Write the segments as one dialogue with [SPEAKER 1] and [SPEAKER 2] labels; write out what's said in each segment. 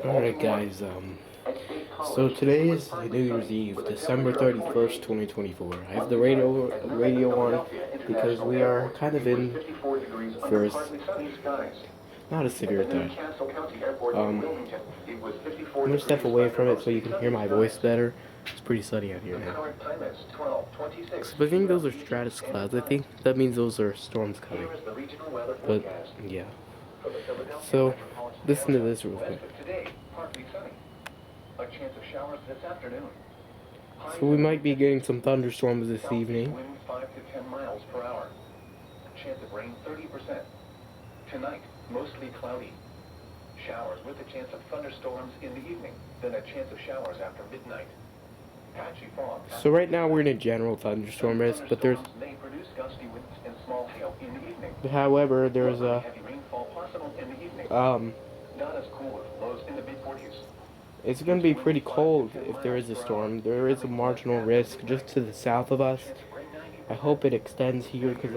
[SPEAKER 1] Alright guys, so today is New Year's Eve, December 31st, 2024. I have the radio on because we are kind of in for not a severe threat. I'm gonna step away from it so you can hear my voice better. It's pretty sunny out here now. So I think those are stratus clouds. I think that means those are storms coming. But yeah. So listen to this real quick.
[SPEAKER 2] A chance of showers this afternoon.
[SPEAKER 1] So we might be getting some thunderstorms this evening.
[SPEAKER 2] Winds 5 to 10 miles per hour. Chance of rain 30%. Tonight, mostly cloudy. Showers with a chance of thunderstorms in the evening, then a chance of showers after midnight. Patchy fog.
[SPEAKER 1] So right now we're in a general thunderstorm risk, but there's
[SPEAKER 2] may produce gusty winds and small hail in the evening.
[SPEAKER 1] however there's a
[SPEAKER 2] heavy rainfall possible in the evening. Not as cool with lows in the mid-40s.
[SPEAKER 1] It's going to be pretty cold if there is a storm. There is a marginal risk just to the south of us. I hope it extends here because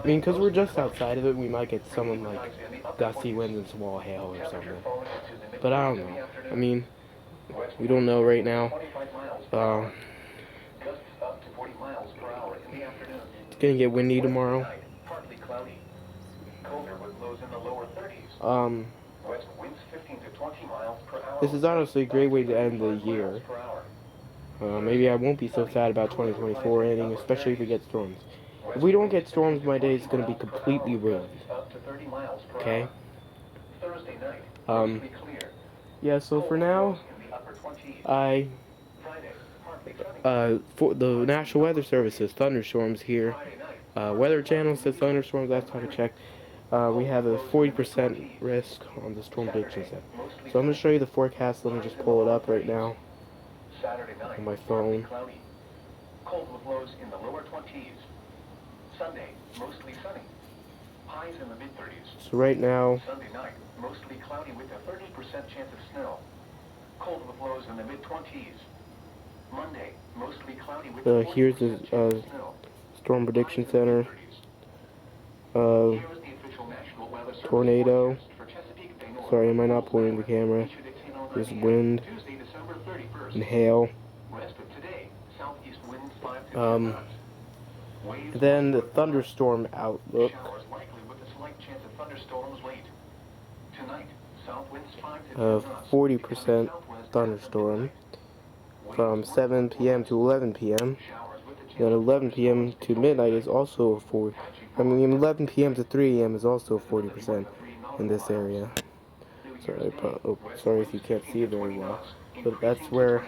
[SPEAKER 1] because we're just outside of it, we might get someone like gusty winds and small hail or something. But I don't know. We don't know right now. It's going to get windy tomorrow. This is honestly a great way to end the year. Maybe I won't be so sad about 2024 ending, especially if we get storms. If we don't get storms, my day is going to be completely ruined. Okay? Yeah, so for now, for the National Weather Service says thunderstorms here. Weather Channel says thunderstorms, last time I checked. We have a 40% risk on the storm prediction set. So I'm going to show you the forecast. Let me just pull it up right now on my phone.
[SPEAKER 2] Cold with lows in the lower 20s. Sunday, mostly sunny. Highs in the mid-30s.
[SPEAKER 1] So right now,
[SPEAKER 2] Sunday night, mostly cloudy with a 30% chance of snow. Cold with lows in the mid-20s. Monday, mostly cloudy with a 40%
[SPEAKER 1] here's the
[SPEAKER 2] chance of snow.
[SPEAKER 1] Storm Prediction Center. Tornado. Sorry, am I not pointing the camera? There's wind and hail. Then the thunderstorm outlook. 40% thunderstorm from 7 p.m. to 11 p.m. Then 11 p.m. to midnight is also 11 p.m. to 3 a.m. is also 40% in this area. Sorry if you can't see it very well, but that's where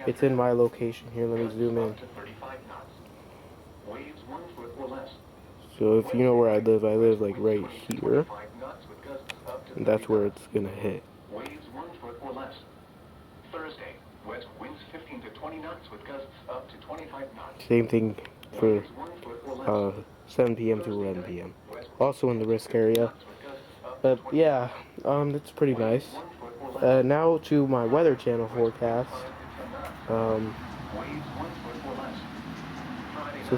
[SPEAKER 1] it's in my location here. Let me zoom in. So if you know where I live like right here, and that's where it's gonna hit.
[SPEAKER 2] Waves 1 foot or less. Thursday, west winds 15 to 20 knots with gusts up to 25 knots.
[SPEAKER 1] Same thing for 7 p.m. to 11 p.m. Also in the risk area. But yeah, that's pretty nice. Now to my Weather Channel forecast. So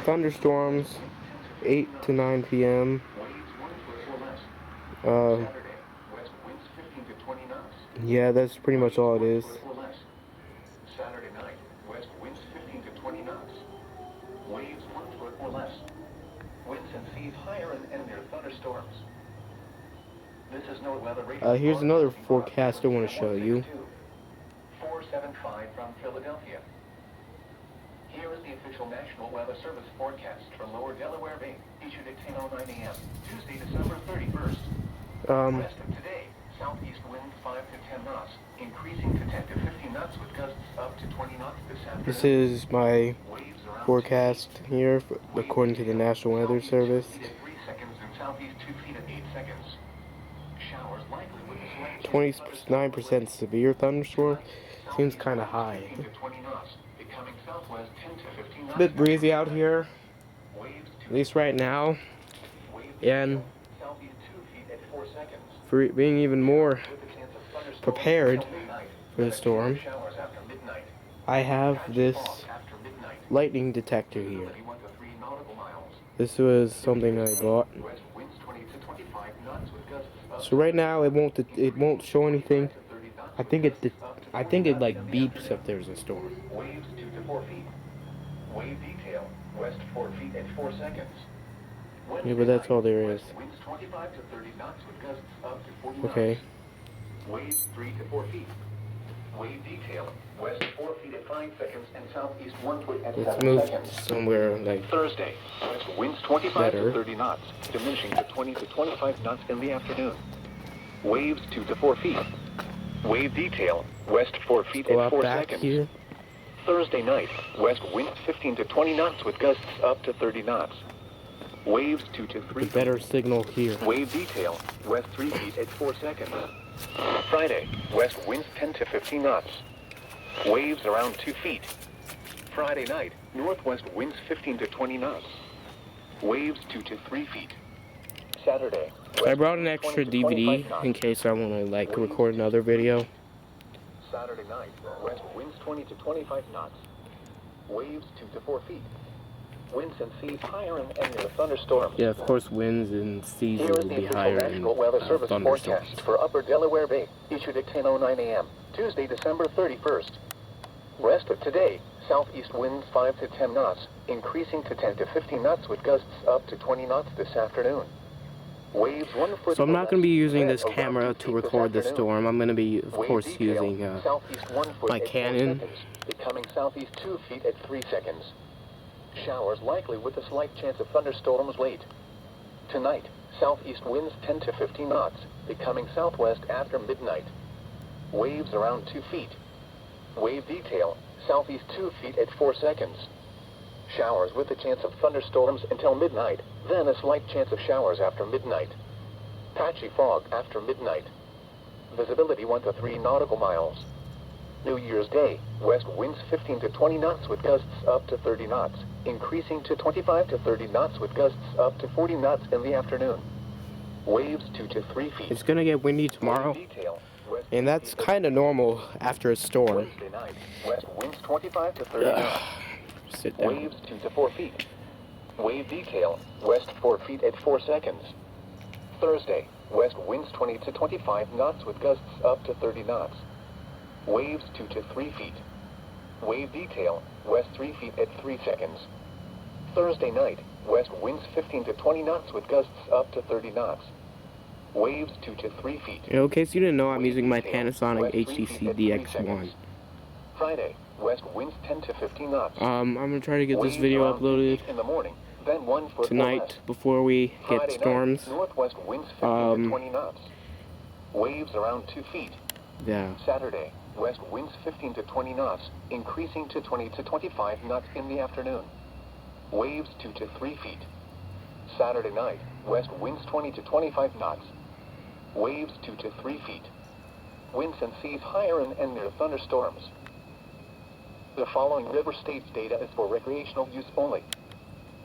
[SPEAKER 1] thunderstorms, 8 to 9 p.m. Yeah, that's pretty much all it is.
[SPEAKER 2] Saturday night, west winds 15 to 20 knots. Waves 1 foot or less. Winds and seas higher and near thunderstorms. This is NOAA weather radio.
[SPEAKER 1] Here's another forecast I want to show you.
[SPEAKER 2] 475 from Philadelphia. Here is the official National Weather Service forecast for Lower Delaware Bay, issued at 10:09 a.m. Tuesday, December 31st. Rest of today. Southeast winds 5 to 10 knots, increasing to 10 to 15 knots with gusts up to 20 knots this afternoon.
[SPEAKER 1] This is my forecast here, according to the National Weather Service. 29% severe thunderstorm. Seems kind of high. It's a bit breezy out here, at least right now, and for being even more prepared for the storm, I have this lightning detector here. This was something I bought. So right now it won't show anything. I think it like beeps if there's a storm.
[SPEAKER 2] Waves 2 to 4 feet. Wave detail, west 4 feet at 4 seconds.
[SPEAKER 1] Yeah, but that's all there is.
[SPEAKER 2] Winds 25 to 30 knots with gusts up to 40 knots.
[SPEAKER 1] Okay.
[SPEAKER 2] Waves 3 to 4 feet. Wave detail, west 4 feet at 5 seconds and southeast 1 foot at
[SPEAKER 1] Let's
[SPEAKER 2] 7
[SPEAKER 1] move
[SPEAKER 2] seconds.
[SPEAKER 1] somewhere like
[SPEAKER 2] Thursday, west winds 25
[SPEAKER 1] better.
[SPEAKER 2] to 30 knots, diminishing to 20 to 25 knots in the afternoon. Waves 2 to 4 feet. Wave detail, west 4 feet
[SPEAKER 1] go
[SPEAKER 2] at
[SPEAKER 1] out
[SPEAKER 2] 4
[SPEAKER 1] back
[SPEAKER 2] seconds.
[SPEAKER 1] here.
[SPEAKER 2] Thursday night, west winds 15 to 20 knots with gusts up to 30 knots. Waves 2 to 3
[SPEAKER 1] The better signal here.
[SPEAKER 2] Wave detail, west 3 feet at 4 seconds. Friday, west winds 10 to 15 knots. Waves around 2 feet. Friday night, northwest winds 15 to 20 knots. Waves 2 to 3 feet. Saturday,
[SPEAKER 1] So I brought an extra DVD in case I want to like record another video.
[SPEAKER 2] Saturday night, west winds 20 to 25 knots. Waves 2 to 4 feet. Winds and seas higher and near thunderstorms.
[SPEAKER 1] Yeah, of course, winds and seas
[SPEAKER 2] Here
[SPEAKER 1] will
[SPEAKER 2] is the
[SPEAKER 1] be
[SPEAKER 2] official
[SPEAKER 1] higher than
[SPEAKER 2] National Weather Service
[SPEAKER 1] thunderstorms.
[SPEAKER 2] forecast for Upper Delaware Bay, issued at 10:09 a.m., Tuesday, December 31st. Rest of today, southeast winds 5 to 10 knots, increasing to 10 to 15 knots with gusts up to 20 knots this afternoon. Waves 1 foot.
[SPEAKER 1] So I'm not going to be using this
[SPEAKER 2] around
[SPEAKER 1] camera
[SPEAKER 2] 2
[SPEAKER 1] to
[SPEAKER 2] feet this
[SPEAKER 1] record the
[SPEAKER 2] afternoon.
[SPEAKER 1] storm. I'm going to be, of
[SPEAKER 2] Wave
[SPEAKER 1] course,
[SPEAKER 2] detail,
[SPEAKER 1] using
[SPEAKER 2] southeast 1 foot
[SPEAKER 1] my
[SPEAKER 2] at 4
[SPEAKER 1] Canon.
[SPEAKER 2] seconds, becoming southeast 2 feet at 3 seconds. Showers likely with a slight chance of thunderstorms late. Tonight, southeast winds 10 to 15 knots, becoming southwest after midnight. Waves around 2 feet. Wave detail, southeast 2 feet at 4 seconds. Showers with a chance of thunderstorms until midnight, then a slight chance of showers after midnight. Patchy fog after midnight. Visibility 1 to 3 nautical miles. New Year's Day, west winds 15 to 20 knots with gusts up to 30 knots, increasing to 25 to 30 knots with gusts up to 40 knots in the afternoon. Waves 2 to 3 feet.
[SPEAKER 1] It's going to get windy tomorrow,
[SPEAKER 2] Wave detail, west
[SPEAKER 1] and that's kind of normal after a storm.
[SPEAKER 2] Wednesday night, west winds 25 to 30 knots.
[SPEAKER 1] Sit down.
[SPEAKER 2] Waves 2 to 4 feet. Wave detail, west 4 feet at 4 seconds. Thursday, west winds 20 to 25 knots with gusts up to 30 knots. Waves 2 to 3 feet. Wave detail, west 3 feet at 3 seconds. Thursday night, west winds 15 to 20 knots with gusts up to 30 knots. Waves 2 to 3 feet.
[SPEAKER 1] In case you didn't know, I'm
[SPEAKER 2] Wave
[SPEAKER 1] using my
[SPEAKER 2] detail,
[SPEAKER 1] Panasonic
[SPEAKER 2] west 3 feet at 3
[SPEAKER 1] HDC-DX1.
[SPEAKER 2] seconds. Friday, west winds 10 to 15 knots.
[SPEAKER 1] I'm going to try to get this
[SPEAKER 2] Waves
[SPEAKER 1] video
[SPEAKER 2] around 8
[SPEAKER 1] uploaded
[SPEAKER 2] feet in the morning, then 1 foot or
[SPEAKER 1] tonight
[SPEAKER 2] less.
[SPEAKER 1] before we get
[SPEAKER 2] Friday
[SPEAKER 1] storms.
[SPEAKER 2] night, northwest winds 15 to 20 knots. Waves around 2 feet.
[SPEAKER 1] Yeah.
[SPEAKER 2] Saturday, west winds 15 to 20 knots, increasing to 20 to 25 knots in the afternoon. Waves 2 to 3 feet. Saturday night, west winds 20 to 25 knots. Waves 2 to 3 feet. Winds and seas higher and near thunderstorms. The following river stage data is for recreational use only.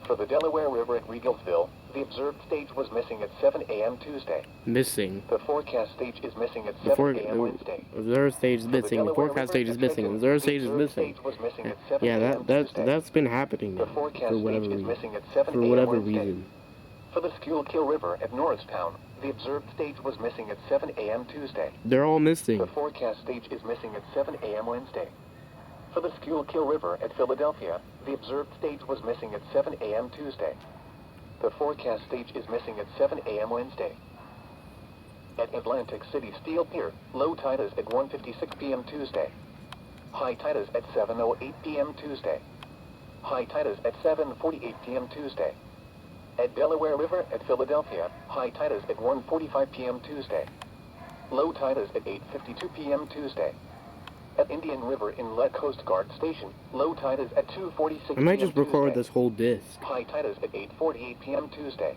[SPEAKER 2] For the Delaware River at Regalsville, the observed stage was missing at 7 a.m. Tuesday.
[SPEAKER 1] Missing.
[SPEAKER 2] The forecast stage is missing at
[SPEAKER 1] The
[SPEAKER 2] 7 a.m. Wednesday.
[SPEAKER 1] observed stage is missing. The forecast stage is missing. The observed stage is missing. Yeah, that's been happening
[SPEAKER 2] The
[SPEAKER 1] now,
[SPEAKER 2] forecast
[SPEAKER 1] for whatever
[SPEAKER 2] stage is
[SPEAKER 1] reason.
[SPEAKER 2] missing at 7
[SPEAKER 1] For
[SPEAKER 2] a.m.
[SPEAKER 1] whatever
[SPEAKER 2] Wednesday.
[SPEAKER 1] reason.
[SPEAKER 2] For the Schuylkill River at Norristown, the observed stage was missing at 7 a.m. Tuesday.
[SPEAKER 1] They're all missing.
[SPEAKER 2] The forecast stage is missing at 7 a.m. Wednesday. For the Schuylkill River at Philadelphia, the observed stage was missing at 7 a.m. Tuesday. The forecast stage is missing at 7 a.m. Wednesday. At Atlantic City Steel Pier, low tide is at 1:56 p.m. Tuesday. High tide is at 7:08 p.m. Tuesday. High tide is at 7:48 p.m. Tuesday. At Delaware River at Philadelphia, high tide is at 1:45 p.m. Tuesday. Low tide is at 8:52 p.m. Tuesday. At Indian River Inlet Coast Guard Station, low tide is at 2:46
[SPEAKER 1] I might just
[SPEAKER 2] p.m.
[SPEAKER 1] record
[SPEAKER 2] Tuesday.
[SPEAKER 1] this whole disc.
[SPEAKER 2] High tide is at 8:48 p.m. Tuesday.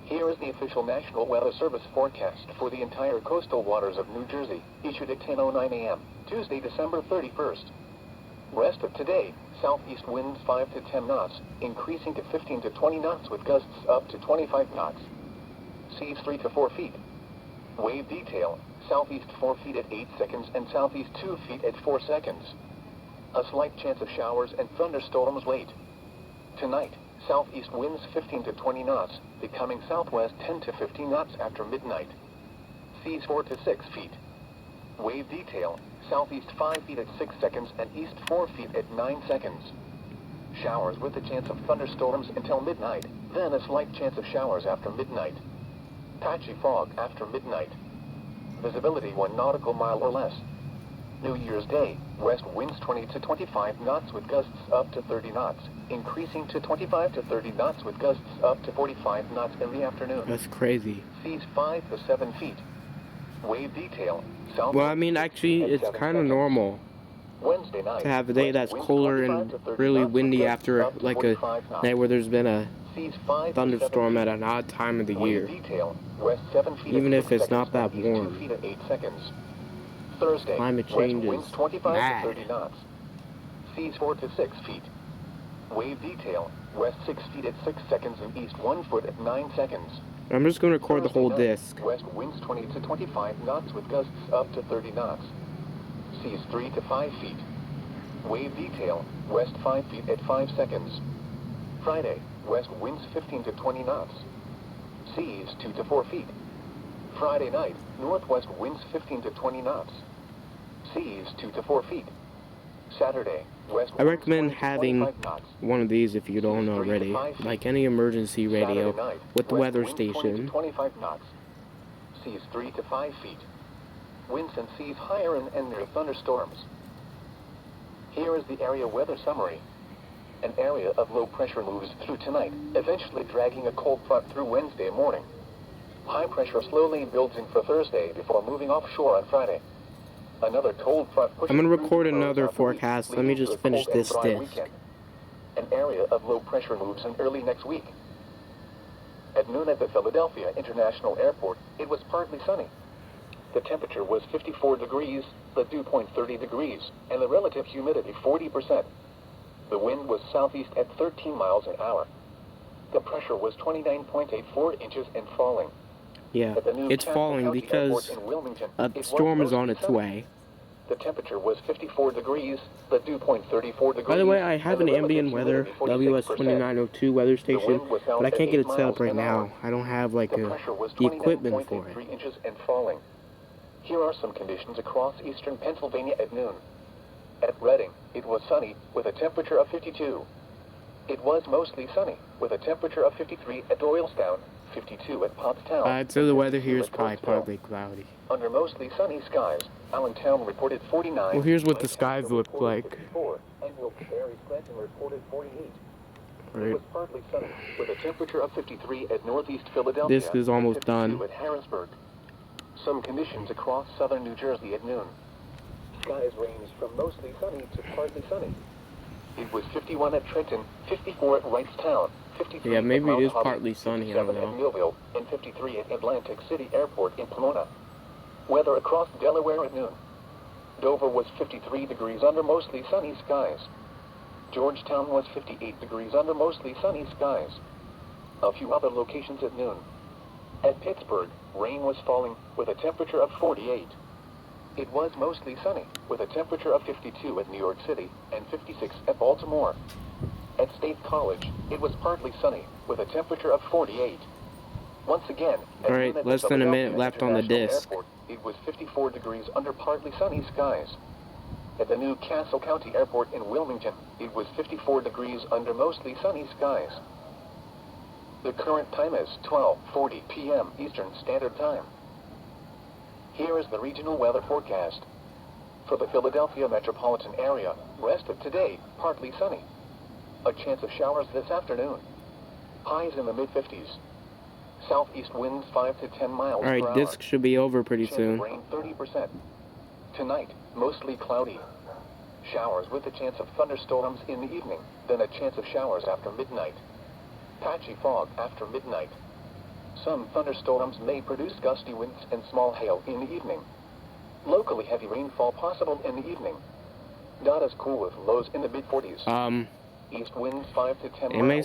[SPEAKER 2] Here is the official National Weather Service forecast for the entire coastal waters of New Jersey, issued at 10:09 a.m., Tuesday, December 31st. Rest of today, southeast winds 5 to 10 knots, increasing to 15 to 20 knots with gusts up to 25 knots. Seas 3 to 4 feet. Wave detail, southeast 4 feet at 8 seconds and southeast 2 feet at 4 seconds. A slight chance of showers and thunderstorms late. Tonight, southeast winds 15 to 20 knots, becoming southwest 10 to 15 knots after midnight. Seas 4 to 6 feet. Wave detail, southeast 5 feet at 6 seconds and east 4 feet at 9 seconds. Showers with a chance of thunderstorms until midnight, then a slight chance of showers after midnight. Patchy fog after midnight. Visibility 1 nautical mile or less. New Year's Day, west winds 20 to 25 knots with gusts up to 30 knots, increasing to 25 to 30 knots with gusts up to 45 knots in the afternoon.
[SPEAKER 1] That's crazy.
[SPEAKER 2] Seas 5 to 7 feet. Wave detail, south.
[SPEAKER 1] Well, I mean, actually, it's kind of normal
[SPEAKER 2] Wednesday night,
[SPEAKER 1] to have a day that's colder and really windy after like a night where there's been a thunderstorm at an odd time of the year. Even if it's not that warm.
[SPEAKER 2] Thursday,
[SPEAKER 1] Climate change is
[SPEAKER 2] 25
[SPEAKER 1] mad.
[SPEAKER 2] to 30 knots. Seas 4 to 6 feet. Wave detail, west 6 feet at 6 seconds and east 1 foot at 9 seconds.
[SPEAKER 1] I'm just going to record the whole
[SPEAKER 2] Thursday night,
[SPEAKER 1] disc.
[SPEAKER 2] West winds 20 to 25 knots with gusts up to 30 knots. Seas 3 to 5 feet. Wave detail, west 5 feet at 5 seconds. Friday, west winds 15 to 20 knots. Seas 2 to 4 feet. Friday night, northwest winds 15 to 20 knots. Seas 2 to 4 feet. Saturday, west
[SPEAKER 1] I
[SPEAKER 2] winds
[SPEAKER 1] recommend
[SPEAKER 2] 20 to
[SPEAKER 1] having
[SPEAKER 2] 25 knots.
[SPEAKER 1] one of these if you don't already, like any emergency radio
[SPEAKER 2] Saturday night,
[SPEAKER 1] with the
[SPEAKER 2] west
[SPEAKER 1] weather
[SPEAKER 2] winds 20 to
[SPEAKER 1] station.
[SPEAKER 2] 25 knots. Seas 3 to 5 feet. Winds and seas higher and near thunderstorms. Here is the area weather summary. An area of low pressure moves through tonight, eventually dragging a cold front through Wednesday morning. High pressure slowly builds in for Thursday before moving offshore on Friday. Another cold front pushes
[SPEAKER 1] I'm going to
[SPEAKER 2] through
[SPEAKER 1] record
[SPEAKER 2] the coast
[SPEAKER 1] another
[SPEAKER 2] on the
[SPEAKER 1] forecast.
[SPEAKER 2] week,
[SPEAKER 1] Let me
[SPEAKER 2] leading
[SPEAKER 1] just
[SPEAKER 2] to a
[SPEAKER 1] finish
[SPEAKER 2] cold and
[SPEAKER 1] this
[SPEAKER 2] dry
[SPEAKER 1] disc.
[SPEAKER 2] weekend. An area of low pressure moves in early next week. At noon at the Philadelphia International Airport, it was partly sunny. The temperature was 54 degrees, the dew point 30 degrees, and the relative humidity 40%. The wind was southeast at 13 miles an hour. The pressure was 29.84 inches and falling.
[SPEAKER 1] Yeah,
[SPEAKER 2] At the new
[SPEAKER 1] it's
[SPEAKER 2] Castle
[SPEAKER 1] falling
[SPEAKER 2] County
[SPEAKER 1] because
[SPEAKER 2] Airport in Wilmington,
[SPEAKER 1] a
[SPEAKER 2] it was
[SPEAKER 1] storm is on
[SPEAKER 2] mostly
[SPEAKER 1] its
[SPEAKER 2] sunny.
[SPEAKER 1] way.
[SPEAKER 2] The temperature was 54 degrees, the dew point 34 degrees.
[SPEAKER 1] By the way, I have
[SPEAKER 2] and
[SPEAKER 1] an
[SPEAKER 2] the relative
[SPEAKER 1] ambient weather
[SPEAKER 2] humidity 46%.
[SPEAKER 1] WS2902 weather station,
[SPEAKER 2] wind was
[SPEAKER 1] but
[SPEAKER 2] out
[SPEAKER 1] I
[SPEAKER 2] at
[SPEAKER 1] can't get
[SPEAKER 2] 8
[SPEAKER 1] it set up
[SPEAKER 2] miles
[SPEAKER 1] right
[SPEAKER 2] an hour.
[SPEAKER 1] now. I don't have like
[SPEAKER 2] The pressure was
[SPEAKER 1] the equipment for it.
[SPEAKER 2] 29.83 inches and falling. Here are some conditions across eastern Pennsylvania at noon. At Reading, it was sunny with a temperature of 52. It was mostly sunny with a temperature of 53 at Doylestown, 52 at Pottstown.
[SPEAKER 1] I'd say the weather
[SPEAKER 2] 52
[SPEAKER 1] here is
[SPEAKER 2] at
[SPEAKER 1] probably
[SPEAKER 2] Kirksville.
[SPEAKER 1] partly cloudy.
[SPEAKER 2] Under mostly sunny skies, Allentown reported 49.
[SPEAKER 1] Well, here's what the
[SPEAKER 2] Lancaster
[SPEAKER 1] skies look
[SPEAKER 2] reported
[SPEAKER 1] like.
[SPEAKER 2] 54, and Wilkes-Barre Scranton reported 48. It
[SPEAKER 1] Right.
[SPEAKER 2] was partly sunny with a temperature of 53 at northeast Philadelphia.
[SPEAKER 1] Disc is almost
[SPEAKER 2] and 52
[SPEAKER 1] done.
[SPEAKER 2] at Harrisburg. Some conditions across southern New Jersey at noon. Skies ranged from mostly sunny to partly sunny. It was 51 at Trenton, 54 at Wrightstown, 53
[SPEAKER 1] Yeah, maybe
[SPEAKER 2] at
[SPEAKER 1] it
[SPEAKER 2] Mount
[SPEAKER 1] is
[SPEAKER 2] Holly,
[SPEAKER 1] partly sunny, I don't
[SPEAKER 2] 57 at
[SPEAKER 1] know.
[SPEAKER 2] Millville, and 53 at Atlantic City Airport in Pomona. Weather across Delaware at noon. Dover was 53 degrees under mostly sunny skies. Georgetown was 58 degrees under mostly sunny skies. A few other locations at noon. At Pittsburgh, rain was falling with a temperature of 48. It was mostly sunny with a temperature of 52 at New York City and 56 at Baltimore. At State College, it was partly sunny with a temperature of 48. Once again, at
[SPEAKER 1] Alright,
[SPEAKER 2] noon at the
[SPEAKER 1] less than a minute
[SPEAKER 2] Philadelphia
[SPEAKER 1] left on the
[SPEAKER 2] International
[SPEAKER 1] disc.
[SPEAKER 2] Airport, it was 54 degrees under partly sunny skies. At the new Castle County Airport in Wilmington, it was 54 degrees under mostly sunny skies. The current time is 12:40 p.m. Eastern Standard Time. Here is the regional weather forecast. For the Philadelphia metropolitan area, rest of today, partly sunny. A chance of showers this afternoon. Highs in the mid-50s. Southeast winds 5 to 10 miles per
[SPEAKER 1] Alright,
[SPEAKER 2] hour.
[SPEAKER 1] disc should be over pretty
[SPEAKER 2] Chance
[SPEAKER 1] soon.
[SPEAKER 2] of rain 30%. Tonight, mostly cloudy. Showers with a chance of thunderstorms in the evening, then a chance of showers after midnight. Patchy fog after midnight. Some thunderstorms may produce gusty winds and small hail in the evening. Locally heavy rainfall possible in the evening. Not as cool with lows in the mid-40s. East winds 5 to 10
[SPEAKER 1] It may
[SPEAKER 2] miles